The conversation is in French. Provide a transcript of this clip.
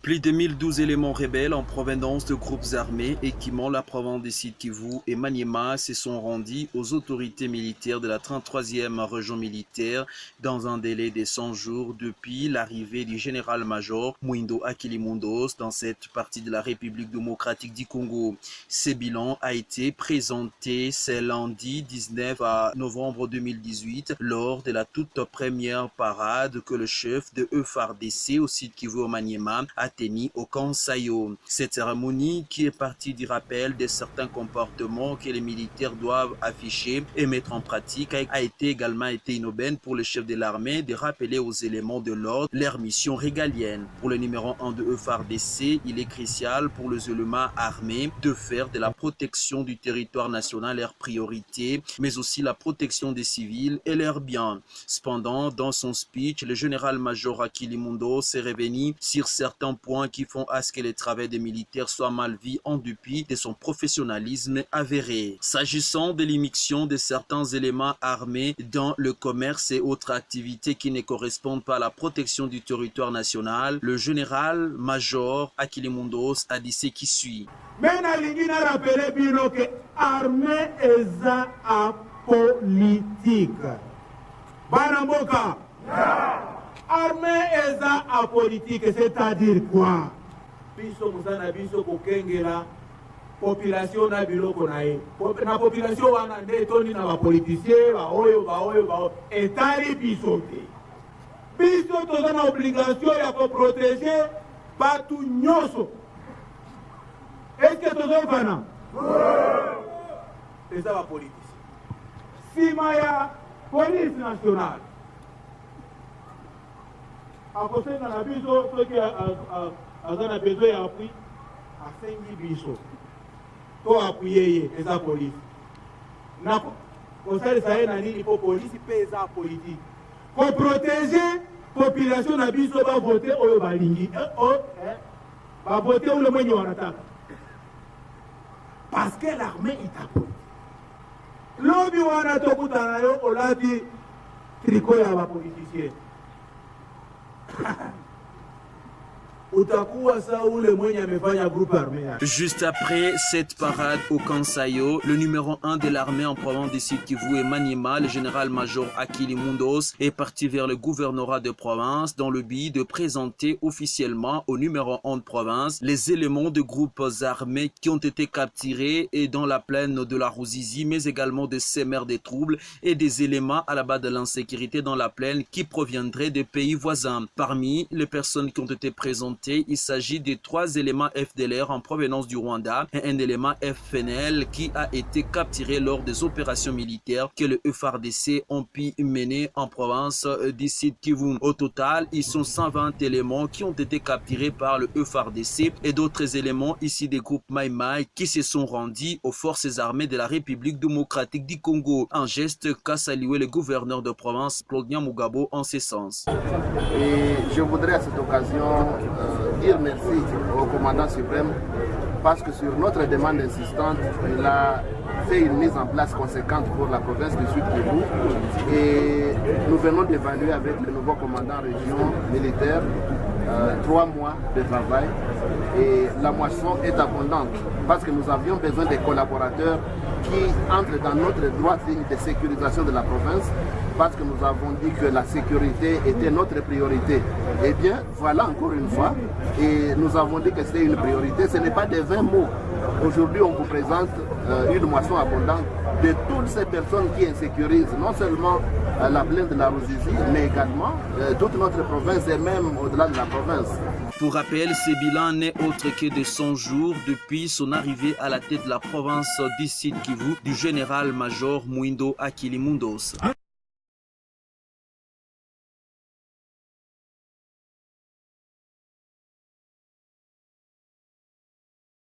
Plus de 1012 éléments rebelles en provenance de groupes armés équipant la province des Sud Kivu et Maniema se sont rendus aux autorités militaires de la 33e région militaire dans un délai de 100 jours depuis l'arrivée du général-major Mwindo Akilimundos dans cette partie de la République démocratique du Congo. Ce bilan a été présenté ce lundi 19 novembre 2018 lors de la toute première parade que le chef de FARDC au Sud Kivu au Maniema a tenu au Kansayo. Cette cérémonie, qui est partie du rappel de certains comportements que les militaires doivent afficher et mettre en pratique, a également été une aubaine pour le chef de l'armée de rappeler aux éléments de l'ordre leur mission régalienne. Pour le numéro 1 de FARDC, il est crucial pour les éléments armés de faire de la protection du territoire national leur priorité, mais aussi la protection des civils et leurs biens. Cependant, dans son speech, le général-major Akilimundos s'est revenu sur certains points qui font à ce que le travail des militaires soit mal vu en dépit de son professionnalisme avéré. S'agissant de l'immixtion de certains éléments armés dans le commerce et autres activités qui ne correspondent pas à la protection du territoire national, le général-major Akilimundos a dit ce qui suit. Armée eza apolitique. Banamboka. Armée eza apolitique, c'est-à-dire quoi? Biso musana biso kokengela population na biloko na ye. Na population wana nde toni na ba politicien ba oyo etali biso te. Biso toza na obligation ya ko protéger batu nyoso. Est-ce que toza bana? Eza ba politicien. Sima ya police nationale. Akosenga na biso soki aza na besoin ya appui asengi biso to appuye ye eza polisi na kosalisa ye na nini po polisi mpe eza politique koprotege population na biso bavote oyo balingi bavote ule mwenye wanataka parce que l'armée est apolitique. Lobi wana tokutana yo olati triko ya bapoliticien. Juste après cette parade au Kansayo, le numéro 1 de l'armée en province du Sud Kivu et Maniema, le général-major Akilimundos, est parti vers le gouvernorat de province dans le but de présenter officiellement au numéro 1 de province les éléments de groupes armés qui ont été capturés et dans la plaine de la Ruzizi, mais également des sémères des troubles et des éléments à la base de l'insécurité dans la plaine qui proviendraient des pays voisins. Parmi les personnes qui ont été présentées, il s'agit de 3 éléments FDLR en provenance du Rwanda et un élément FNL qui a été capturé lors des opérations militaires que le FARDC ont pu mener en province du Sud Kivu. Au total, ils sont 120 éléments qui ont été capturés par le FARDC et d'autres éléments ici des groupes Mai Mai qui se sont rendus aux forces armées de la République démocratique du Congo. Un geste qu'a salué le gouverneur de province, Claude Mugabo, en ce sens. Et je voudrais à cette occasion dire merci au commandant suprême parce que sur notre demande insistante, il a fait une mise en place conséquente pour la province du Sud Kivu et nous venons d'évaluer avec le nouveau commandant région militaire 3 mois de travail et la moisson est abondante parce que nous avions besoin des collaborateurs qui entrent dans notre droite ligne de sécurisation de la province parce que nous avons dit que la sécurité était notre priorité. Eh bien, voilà encore une fois, et nous avons dit que c'était une priorité, ce n'est pas des 20 mots. Aujourd'hui, on vous présente une moisson abondante de toutes ces personnes qui insécurisent non seulement la plaine de la Ruzizi, mais également toute notre province et même au-delà de la province. Pour rappel, ce bilan n'est autre que de 100 jours depuis son arrivée à la tête de la province du Sud Kivu du général-major Mwindo Akilimundos.